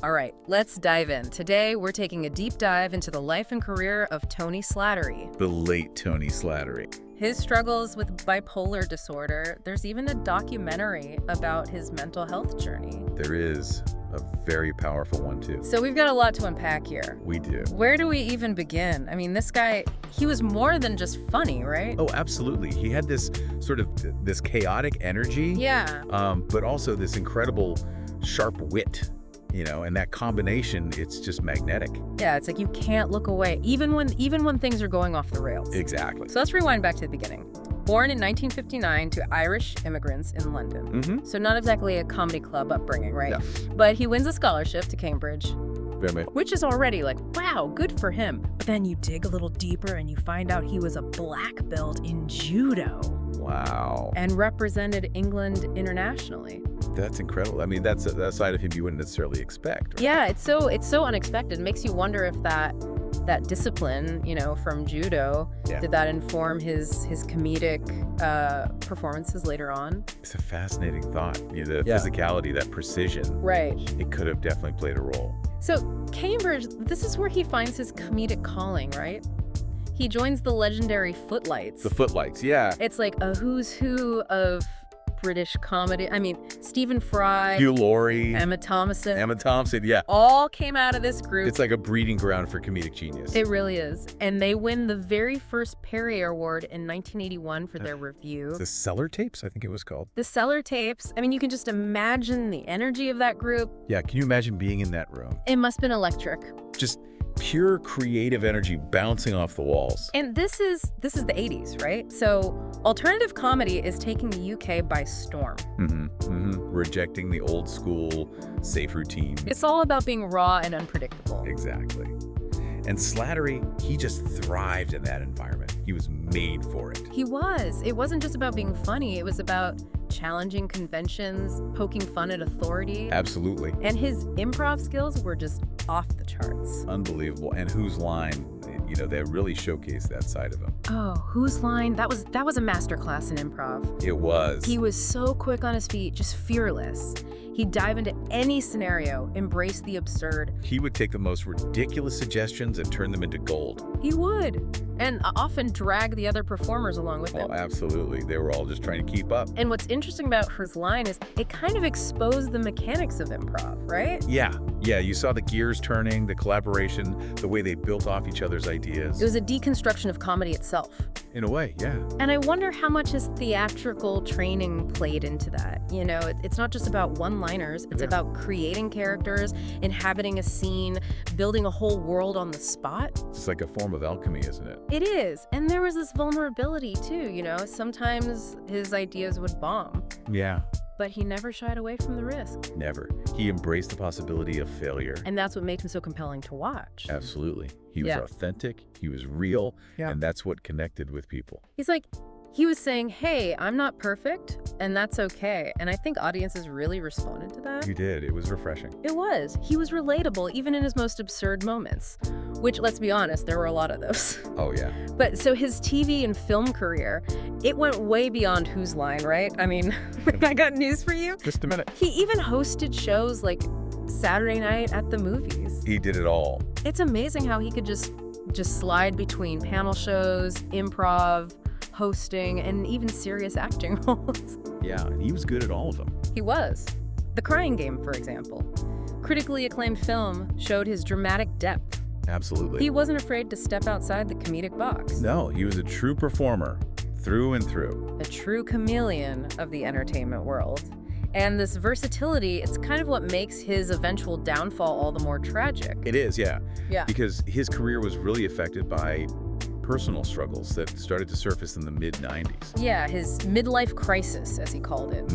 All right, let's dive in. Today, we're taking a deep dive into the life and career of Tony Slattery. The late Tony Slattery. His struggles with bipolar disorder. There's even a documentary about his mental health journey. There is a very powerful one, too. So we've got a lot to unpack here. We do. Where do we even begin? I mean, this guy, he was more than just funny, right? Oh, absolutely. He had this sort of this chaotic energy. Yeah. But also this incredible sharp wit. And that combination, it's just magnetic. Yeah, it's like you can't look away, even when things are going off the rails. Exactly. So let's rewind back to the beginning. Born in 1959 to Irish immigrants in London. Mm-hmm. So not exactly a comedy club upbringing, right? No. But he wins a scholarship to Cambridge, Very much. which is already like, wow, good for him. But then you dig a little deeper and you find out he was a black belt in judo. Wow. And represented England internationally. That's incredible. I mean, that's a side of him you wouldn't necessarily expect. Right? Yeah, it's so unexpected. It makes you wonder if that discipline, from judo, did that inform his comedic performances later on? It's a fascinating thought. The physicality, that precision. Right. It could have definitely played a role. So Cambridge, this is where he finds his comedic calling, right? He joins the legendary Footlights. The Footlights, yeah. It's like a who's who of British comedy. I mean, Stephen Fry, Hugh Laurie, Emma Thompson, yeah. all came out of this group. It's like a breeding ground for comedic genius. It really is. And they win the very first Perry Award in 1981 for their review. The Cellar Tapes, I think it was called. The Cellar Tapes. I mean, you can just imagine the energy of that group. Yeah, can you imagine being in that room? It must have been electric. Just pure creative energy bouncing off the walls. And this is the 80s, right? So alternative comedy is taking the UK by storm. Rejecting the old school, safe routine. It's all about being raw and unpredictable. Exactly. And Slattery, he just thrived in that environment. He was made for it. He was. It wasn't just about being funny. It was about challenging conventions, poking fun at authority. Absolutely. And his improv skills were just off the charts. Unbelievable. And Whose Line, they really showcased that side of him. Oh, Whose Line? That was a masterclass in improv. It was. He was so quick on his feet, just fearless. He'd dive into any scenario, embrace the absurd. He would take the most ridiculous suggestions and turn them into gold. He would. And often drag the other performers along with him. Oh, absolutely. They were all just trying to keep up. And what's interesting about Whose Line is it kind of exposed the mechanics of improv, right? Yeah, you saw the gears turning, the collaboration, the way they built off each other's ideas. It was a deconstruction of comedy itself. In a way, yeah. And I wonder how much his theatrical training played into that. It's not just about one-liners. It's about creating characters, inhabiting a scene, building a whole world on the spot. It's like a form of alchemy, isn't it? It is. And there was this vulnerability, too, Sometimes his ideas would bomb. Yeah. But he never shied away from the risk. Never. He embraced the possibility of failure. And that's what made him so compelling to watch. Absolutely. He was authentic, he was real, and that's what connected with people. He was saying, hey, I'm not perfect, and that's okay. And I think audiences really responded to that. You did. It was refreshing. It was. He was relatable, even in his most absurd moments, which, let's be honest, there were a lot of those. Oh, yeah. But so his TV and film career, it went way beyond Whose Line, right? I mean, I got news for you. Just a minute. He even hosted shows like Saturday Night at the Movies. He did it all. It's amazing how he could just slide between panel shows, improv, hosting, and even serious acting roles. Yeah, and he was good at all of them. He was. The Crying Game, for example. Critically acclaimed film showed his dramatic depth. Absolutely. He wasn't afraid to step outside the comedic box. No, he was a true performer, through and through. A true chameleon of the entertainment world. And this versatility, it's kind of what makes his eventual downfall all the more tragic. It is, yeah. Yeah. Because his career was really affected by personal struggles that started to surface in the mid-90s. Yeah, his midlife crisis, as he called it.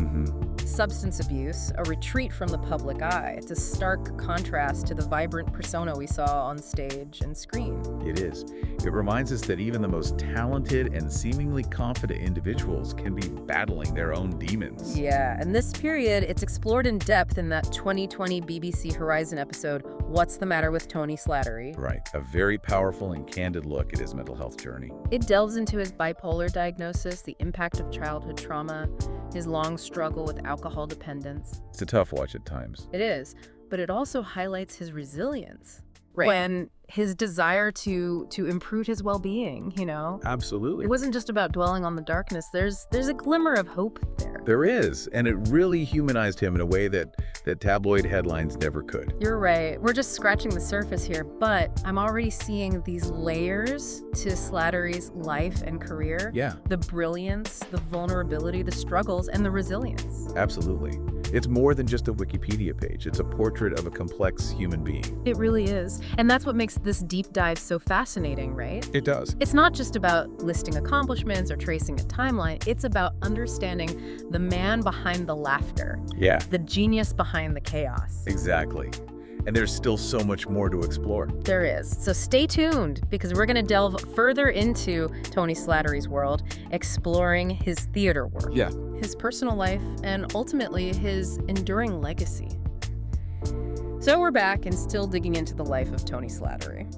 Substance abuse, a retreat from the public eye. It's a stark contrast to the vibrant persona we saw on stage and screen. It is. It reminds us that even the most talented and seemingly confident individuals can be battling their own demons. Yeah, and this period, it's explored in depth in that 2020 BBC Horizon episode, What's the Matter with Tony Slattery? Right. A very powerful and candid look at his mental health journey. It delves into his bipolar diagnosis, the impact of childhood trauma, his long struggle with alcohol dependence. It's a tough watch at times. It is. but it also highlights his resilience. Right. When his desire to improve his well-being, you know? Absolutely. It wasn't just about dwelling on the darkness. There's a glimmer of hope there. There is, and it really humanized him in a way that tabloid headlines never could. You're right. We're just scratching the surface here, but I'm already seeing these layers to Slattery's life and career. Yeah. The brilliance, the vulnerability, the struggles, and the resilience. Absolutely. It's more than just a Wikipedia page. It's a portrait of a complex human being. It really is. And that's what makes this deep dive so fascinating, right? It does. It's not just about listing accomplishments or tracing a timeline. It's about understanding the man behind the laughter. Yeah. The genius behind the chaos. Exactly. And there's still so much more to explore. There is. So stay tuned, because we're going to delve further into Tony Slattery's world, exploring his theater work, Yeah. his personal life, and ultimately his enduring legacy. So we're back and still digging into the life of Tony Slattery.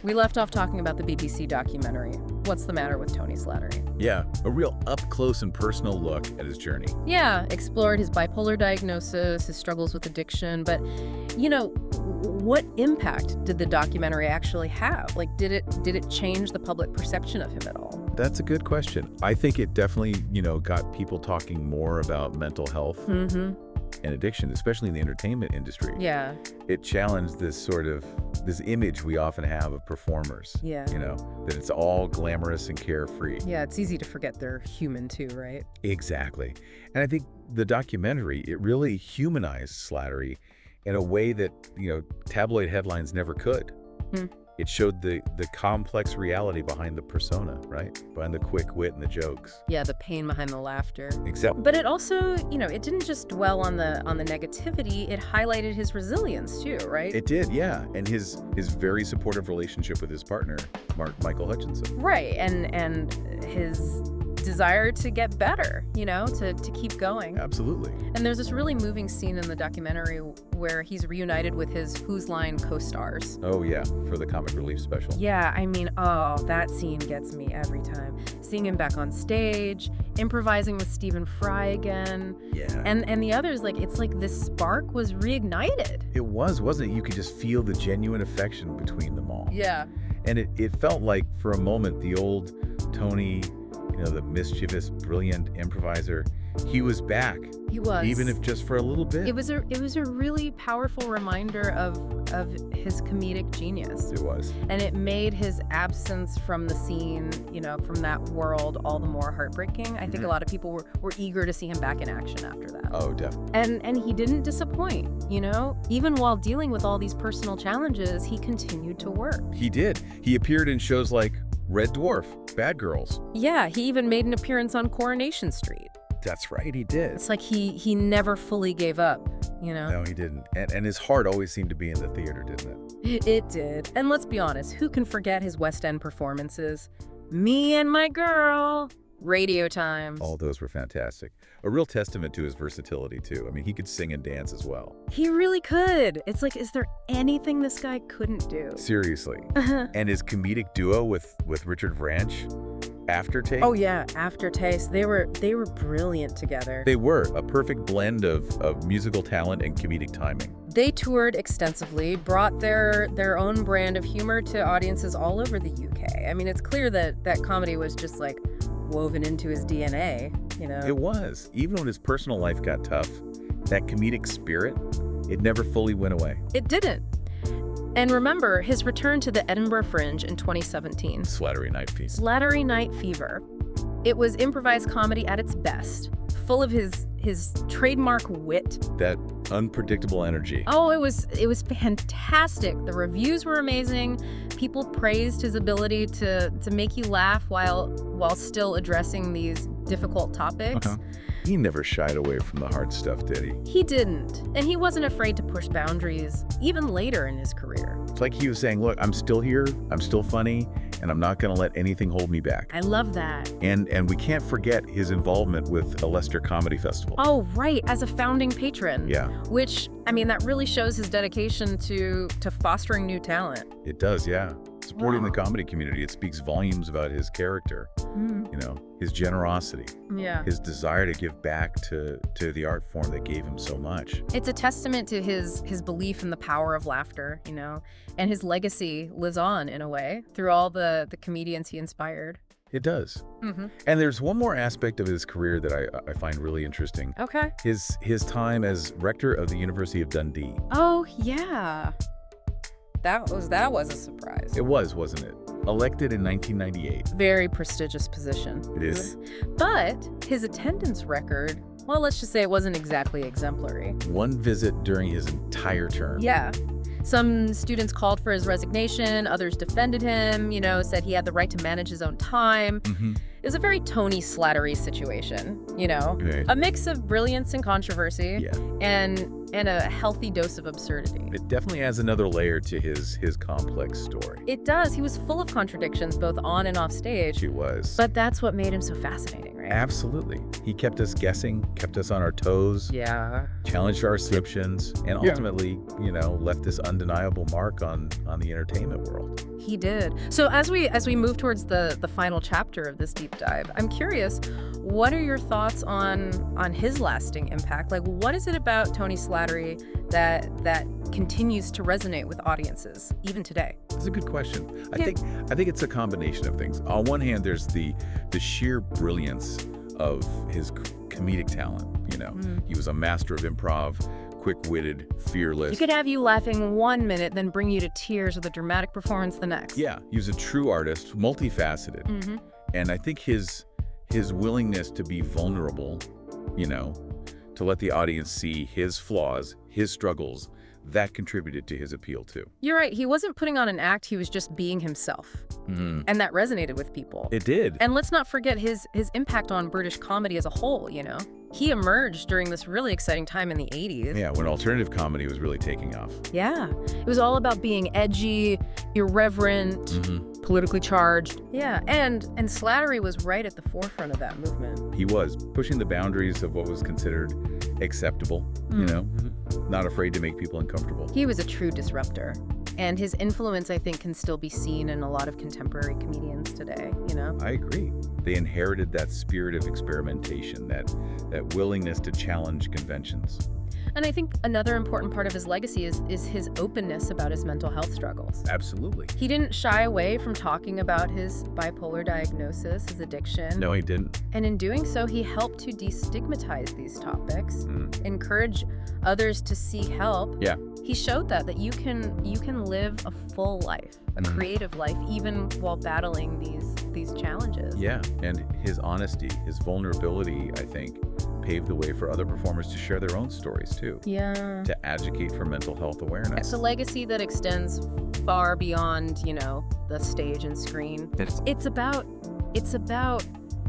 We left off talking about the BBC documentary, What's the Matter with Tony Slattery? Yeah. A real up-close and personal look at his journey. Yeah, explored his bipolar diagnosis, his struggles with addiction, but, you know, what impact did the documentary actually have? Like, did it change the public perception of him at all? That's a good question. I think it definitely, got people talking more about mental health Mm-hmm. and addiction, especially in the entertainment industry. Yeah. It challenged this image we often have of performers. Yeah. That it's all glamorous and carefree. Yeah, it's easy to forget they're human too, right? Exactly. And I think the documentary, it really humanized Slattery in a way that, tabloid headlines never could. Hmm. It showed the complex reality behind the persona, right? Behind the quick wit and the jokes. Yeah, the pain behind the laughter. Except, But it also, it didn't just dwell on the negativity, it highlighted his resilience too, right? it did, yeah. And his very supportive relationship with his partner, Michael Hutchinson. Right, and his desire to get better, to keep going. Absolutely. And there's this really moving scene in the documentary where he's reunited with his Who's Line co-stars. Oh, yeah, for the comic relief special. Yeah, I mean, that scene gets me every time. Seeing him back on stage, improvising with Stephen Fry again. Yeah. And the others, it's like this spark was reignited. It was, wasn't it? You could just feel the genuine affection between them all. Yeah. And it felt like, for a moment, the old Tony, the mischievous, brilliant improviser, he was back. He was. Even if just for a little bit. It was a really powerful reminder of his comedic genius. It was. And it made his absence from the scene, from that world all the more heartbreaking. I think a lot of people were eager to see him back in action after that. Oh, definitely. And he didn't disappoint, Even while dealing with all these personal challenges, he continued to work. He did. He appeared in shows like Red Dwarf, Bad Girls. Yeah, he even made an appearance on Coronation Street. That's right, he did. It's like he never fully gave up, No, he didn't. And his heart always seemed to be in the theater, didn't it? It did. And let's be honest, who can forget his West End performances? Me and my girl. Radio times. All those were fantastic. A real testament to his versatility, too. I mean, he could sing and dance as well. He really could. It's like, is there anything this guy couldn't do? Seriously. And his comedic duo with Richard Branch, Aftertaste. Oh yeah, Aftertaste. They were brilliant together. They were a perfect blend of musical talent and comedic timing. They toured extensively, brought their own brand of humor to audiences all over the UK. I mean, it's clear that comedy was just woven into his DNA, It was. Even when his personal life got tough, that comedic spirit, it never fully went away. It didn't. And remember, his return to the Edinburgh Fringe in 2017. Slattery Night Fever. Slattery Night Fever. It was improvised comedy at its best, full of his trademark wit. That unpredictable energy. Oh, it was fantastic. The reviews were amazing. People praised his ability to make you laugh while still addressing these difficult topics. He never shied away from the hard stuff, did he? He didn't. And he wasn't afraid to push boundaries, even later in his career. It's like he was saying, look, I'm still here, I'm still funny, and I'm not going to let anything hold me back. I love that. And we can't forget his involvement with the Leicester Comedy Festival. Oh, right, as a founding patron. Yeah. Which, that really shows his dedication to fostering new talent. It does, yeah. It's supporting the comedy community. It speaks volumes about his character, his generosity, his desire to give back to the art form that gave him so much. It's a testament to his belief in the power of laughter, and his legacy lives on in a way through all the comedians he inspired. It does. And there's one more aspect of his career that I find really interesting. Okay. His time as rector of the University of Dundee. Oh, yeah. That was a surprise. It was, wasn't it? Elected in 1998. Very prestigious position. It is. But his attendance record, well, let's just say it wasn't exactly exemplary. One visit during his entire term. Yeah. Some students called for his resignation, others defended him, said he had the right to manage his own time. It was a very Tony Slattery situation, Okay. A mix of brilliance and controversy, and a healthy dose of absurdity. It definitely adds another layer to his complex story. It does. He was full of contradictions, both on and off stage. He was. But that's what made him so fascinating, right? Absolutely. He kept us guessing, kept us on our toes, challenged our assumptions, and ultimately, left this undeniable mark on the entertainment world. He did. So as we move towards the final chapter of this deep dive, I'm curious, what are your thoughts on his lasting impact? Like, what is it about Tony Slattery that continues to resonate with audiences even today? That's a good question. I think it's a combination of things. On one hand, there's the sheer brilliance of his comedic talent. He was a master of improv, quick-witted, fearless. He could have you laughing 1 minute, then bring you to tears with a dramatic performance the next. Yeah, he was a true artist, multifaceted. And I think his willingness to be vulnerable, to let the audience see his flaws, his struggles, that contributed to his appeal too. You're right. He wasn't putting on an act. He was just being himself. And that resonated with people. It did. And let's not forget his impact on British comedy as a whole, He emerged during this really exciting time in the 80s. Yeah, when alternative comedy was really taking off. Yeah. It was all about being edgy, irreverent, politically charged. Yeah, and Slattery was right at the forefront of that movement. He was pushing the boundaries of what was considered acceptable, not afraid to make people uncomfortable. He was a true disruptor. And his influence, I think, can still be seen in a lot of contemporary comedians today, I agree. They inherited that spirit of experimentation, that willingness to challenge conventions. And I think another important part of his legacy is his openness about his mental health struggles. Absolutely. He didn't shy away from talking about his bipolar diagnosis, his addiction. No, he didn't. And in doing so, he helped to destigmatize these topics, encourage others to seek help. Yeah. He showed that you can live a full life, a creative life, even while battling these challenges. Yeah, and his honesty, his vulnerability, I think, paved the way for other performers to share their own stories too. Yeah. To advocate for mental health awareness. It's a legacy that extends far beyond, the stage and screen. It's about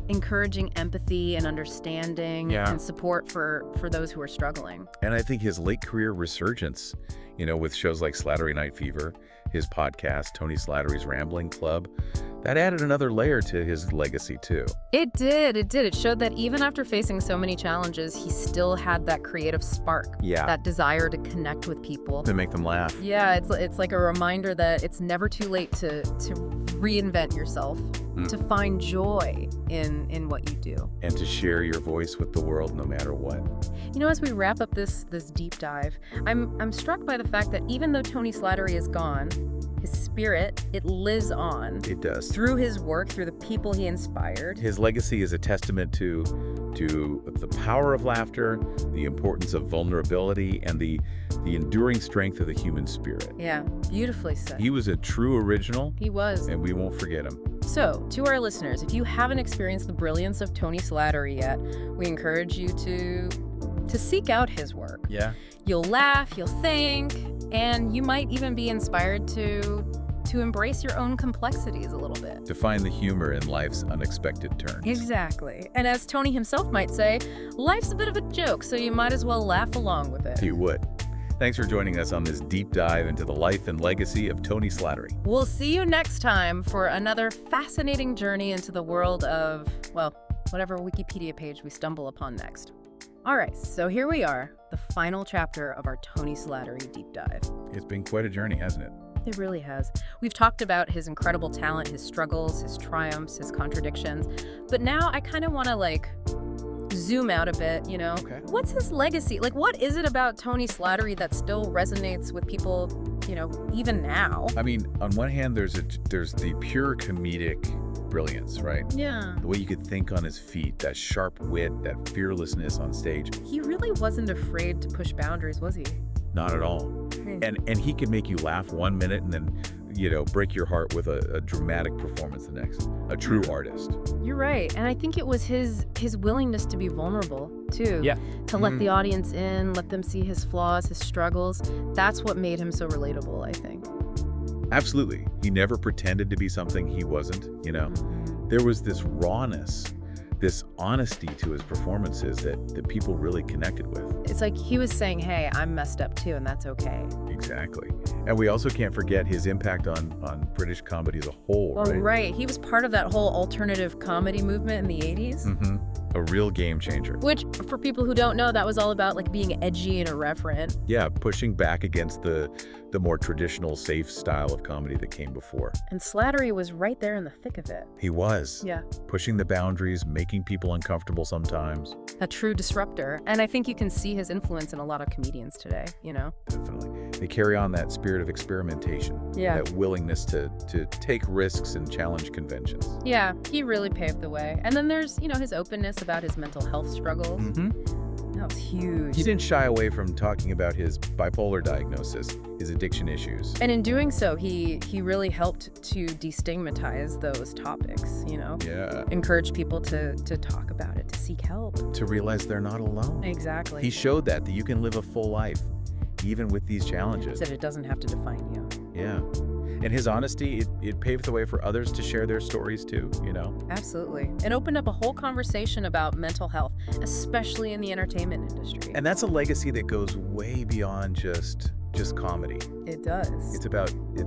encouraging empathy and understanding and support for those who are struggling. And I think his late career resurgence, with shows like Slattery Night Fever, his podcast, Tony Slattery's Rambling Club, that added another layer to his legacy too. It did. It showed that even after facing so many challenges, he still had that creative spark. Yeah. That desire to connect with people. To make them laugh. Yeah, it's like a reminder that it's never too late to reinvent yourself, to find joy in what you do. And to share your voice with the world no matter what. As we wrap up this deep dive, I'm struck by the fact that even though Tony Slattery is gone, his spirit, it lives on. It does. Through his work, through the people he inspired. His legacy is a testament to the power of laughter, the importance of vulnerability, and the enduring strength of the human spirit. Yeah, beautifully said. He was a true original. He was. And we won't forget him. So, to our listeners, if you haven't experienced the brilliance of Tony Slattery yet, we encourage you to seek out his work. Yeah. You'll laugh, you'll think, and you might even be inspired to embrace your own complexities a little bit. To find the humor in life's unexpected turns. Exactly. And as Tony himself might say, life's a bit of a joke, so you might as well laugh along with it. He would. Thanks for joining us on this deep dive into the life and legacy of Tony Slattery. We'll see you next time for another fascinating journey into the world of, well, whatever Wikipedia page we stumble upon next. All right, so here we are, the final chapter of our Tony Slattery deep dive. It's been quite a journey, hasn't it? It really has. We've talked about his incredible talent, his struggles, his triumphs, his contradictions. But now I kind of want to zoom out a bit, Okay. What's his legacy? What is it about Tony Slattery that still resonates with people, even now? I mean, on one hand, there's the pure comedic brilliance, right? Yeah. The way you could think on his feet, that sharp wit, that fearlessness on stage. He really wasn't afraid to push boundaries, was he? Not at all. And he could make you laugh 1 minute and then, break your heart with a dramatic performance the next. A true artist. You're right. And I think it was his willingness to be vulnerable, too. Yeah. To let the audience in, let them see his flaws, his struggles. That's what made him so relatable, I think. Absolutely. He never pretended to be something he wasn't, There was this rawness, this honesty to his performances that people really connected with. It's like he was saying, hey, I'm messed up too, and that's okay. Exactly. And we also can't forget his impact on British comedy as a whole, Oh, right? right. He was part of that whole alternative comedy movement in the 80s. Mm-hmm. A real game changer. Which, for people who don't know, that was all about being edgy and irreverent. Yeah, pushing back against the more traditional, safe style of comedy that came before. And Slattery was right there in the thick of it. He was. Yeah. Pushing the boundaries, making people uncomfortable sometimes. A true disruptor. And I think you can see his influence in a lot of comedians today, Definitely. They carry on that spirit of experimentation. Yeah. That willingness to take risks and challenge conventions. Yeah, he really paved the way. And then there's, his openness about his mental health struggles. Mm-hmm. That was huge. He didn't shy away from talking about his bipolar diagnosis, his addiction issues. And in doing so, he really helped to destigmatize those topics, Yeah. Encourage people to talk about it, to seek help. To realize they're not alone. Exactly. He showed that you can live a full life, even with these challenges. That it doesn't have to define you. Yeah. And his honesty, it paved the way for others to share their stories too, Absolutely. It opened up a whole conversation about mental health, especially in the entertainment industry. And that's a legacy that goes way beyond just comedy. It does. It's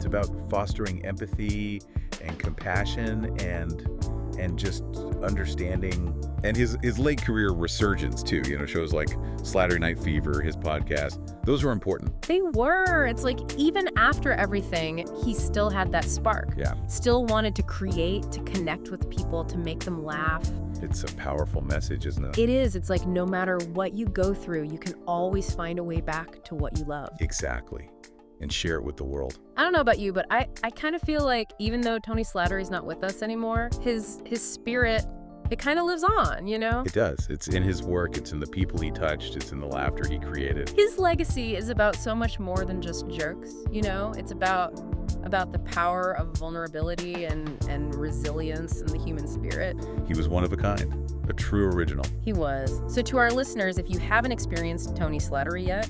about fostering empathy and compassion and just understanding. And his late career resurgence too, shows like Slattery Night Fever, his podcast, those were important. They were. It's even after everything, he still had that spark. Yeah. Still wanted to create, to connect with people, to make them laugh. It's a powerful message, isn't it? It is. It's no matter what you go through, you can always find a way back to what you love. Exactly. And share it with the world. I don't know about you, but I kind of feel like even though Tony Slattery's not with us anymore, his spirit, it kind of lives on, It does. It's in his work. It's in the people he touched. It's in the laughter he created. His legacy is about so much more than just jokes, It's about the power of vulnerability and resilience in the human spirit. He was one of a kind, a true original. He was. So to our listeners, if you haven't experienced Tony Slattery yet,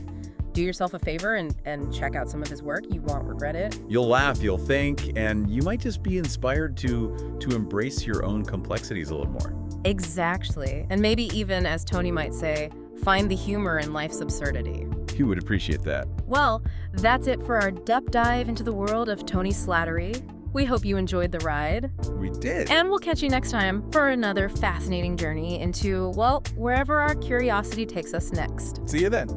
do yourself a favor and check out some of his work. You won't regret it. You'll laugh, you'll think, and you might just be inspired to embrace your own complexities a little more. Exactly. And maybe even, as Tony might say, find the humor in life's absurdity. You would appreciate that. Well, that's it for our deep dive into the world of Tony Slattery. We hope you enjoyed the ride. We did. And we'll catch you next time for another fascinating journey into, wherever our curiosity takes us next. See you then.